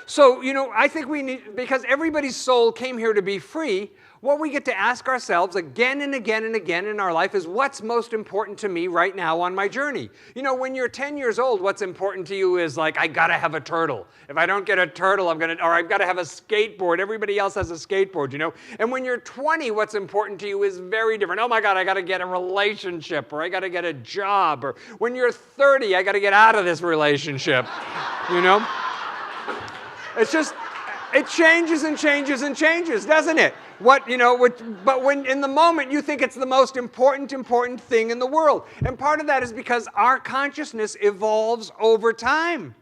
So, I think we need, because everybody's soul came here to be free, what we get to ask ourselves again and again and again in our life is, what's most important to me right now on my journey? When you're 10 years old, what's important to you is like, I gotta have a turtle. If I don't get a turtle, or I've gotta have a skateboard. Everybody else has a skateboard, And when you're 20, what's important to you is very different. Oh my God, I gotta get a relationship, or I gotta get a job, or when you're 30, I gotta get out of this relationship, It's just, it changes and changes and changes, doesn't it? But when in the moment you think it's the most important thing in the world. And part of that is because our consciousness evolves over time.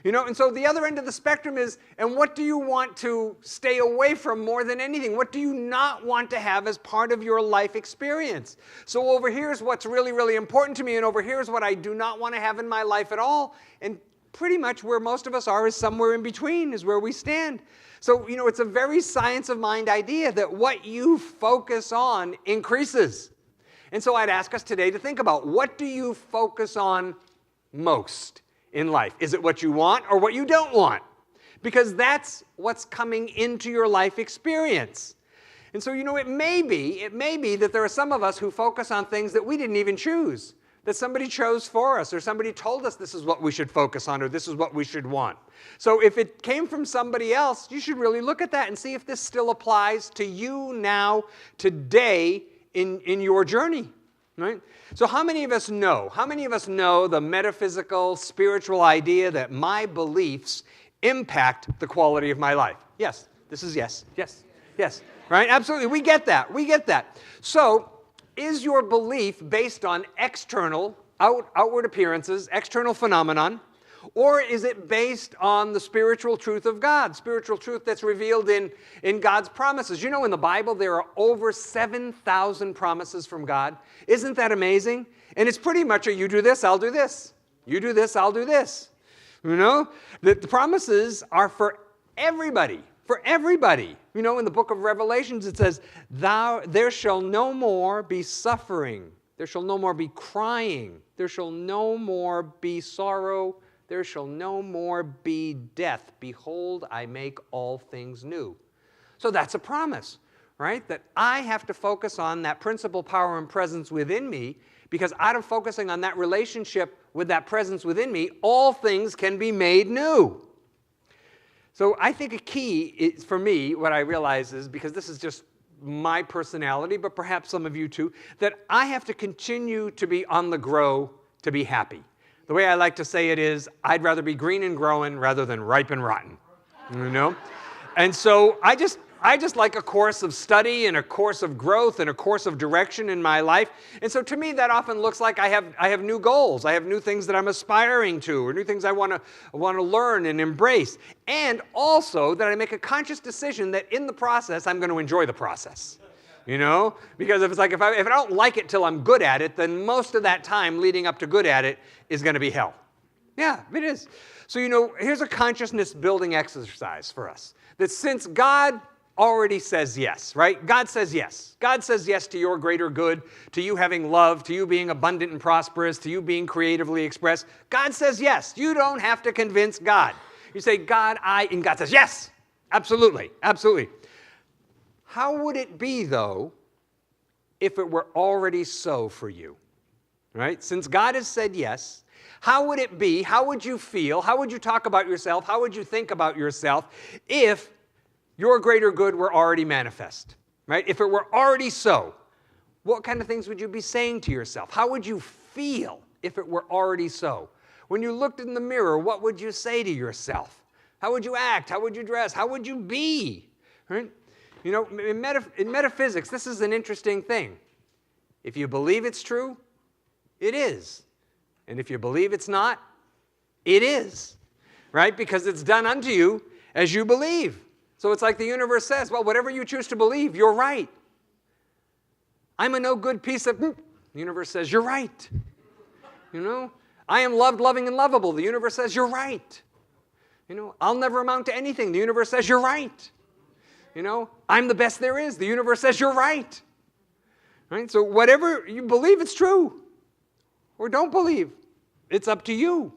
And so the other end of the spectrum is, and what do you want to stay away from more than anything? What do you not want to have as part of your life experience? So over here is what's really, really important to me, and over here is what I do not want to have in my life at all. And pretty much where most of us are is somewhere in between, is where we stand. So, it's a very science of mind idea that what you focus on increases. And so I'd ask us today to think about, what do you focus on most in life? Is it what you want or what you don't want? Because that's what's coming into your life experience. And so, it may be that there are some of us who focus on things that we didn't even choose, that somebody chose for us, or somebody told us this is what we should focus on, or this is what we should want. So if it came from somebody else, you should really look at that and see if this still applies to you now, today, in your journey. Right? So how many of us know the metaphysical, spiritual idea that my beliefs impact the quality of my life? Yes. This is yes. Yes. Yes. Right? Absolutely. We get that. So, is your belief based on external, outward appearances, external phenomenon, or is it based on the spiritual truth of God, spiritual truth that's revealed in God's promises? In the Bible there are over 7,000 promises from God. Isn't that amazing? And it's pretty much a you do this, I'll do this. You do this, I'll do this. The promises are for everybody. For everybody. In the book of Revelations it says, there shall no more be suffering. There shall no more be crying. There shall no more be sorrow. There shall no more be death. Behold, I make all things new. So that's a promise, right? That I have to focus on that principle, power, and presence within me, because out of focusing on that relationship with that presence within me, all things can be made new. So I think a key is, for me, what I realize is, because this is just my personality, but perhaps some of you too, that I have to continue to be on the grow to be happy. The way I like to say it is, I'd rather be green and growing rather than ripe and rotten. And so I just like a course of study and a course of growth and a course of direction in my life. And so to me, that often looks like I have new goals. I have new things that I'm aspiring to, or new things I want to learn and embrace. And also that I make a conscious decision that in the process, I'm going to enjoy the process. Because if I don't like it till I'm good at it, then most of that time leading up to good at it is going to be hell. Yeah, it is. So, here's a consciousness building exercise for us. That since God already says yes, right? God says yes. God says yes to your greater good, to you having love, to you being abundant and prosperous, to you being creatively expressed. God says yes. You don't have to convince God. You say, God, and God says yes. Absolutely. Absolutely. How would it be, though, if it were already so for you? Right? Since God has said yes, how would it be? How would you feel? How would you talk about yourself? How would you think about yourself if your greater good were already manifest, right? If it were already so, what kind of things would you be saying to yourself? How would you feel if it were already so? When you looked in the mirror, what would you say to yourself? How would you act? How would you dress? How would you be? Right? In metaphysics, this is an interesting thing. If you believe it's true, it is. And if you believe it's not, it is. Right? Because it's done unto you as you believe. So it's like the universe says, well, whatever you choose to believe, you're right. I'm a no good piece of... The universe says, you're right. I am loved, loving, and lovable. The universe says, you're right. I'll never amount to anything. The universe says, you're right. I'm the best there is. The universe says, you're right. Right? So whatever you believe, it's true. Or don't believe. It's up to you.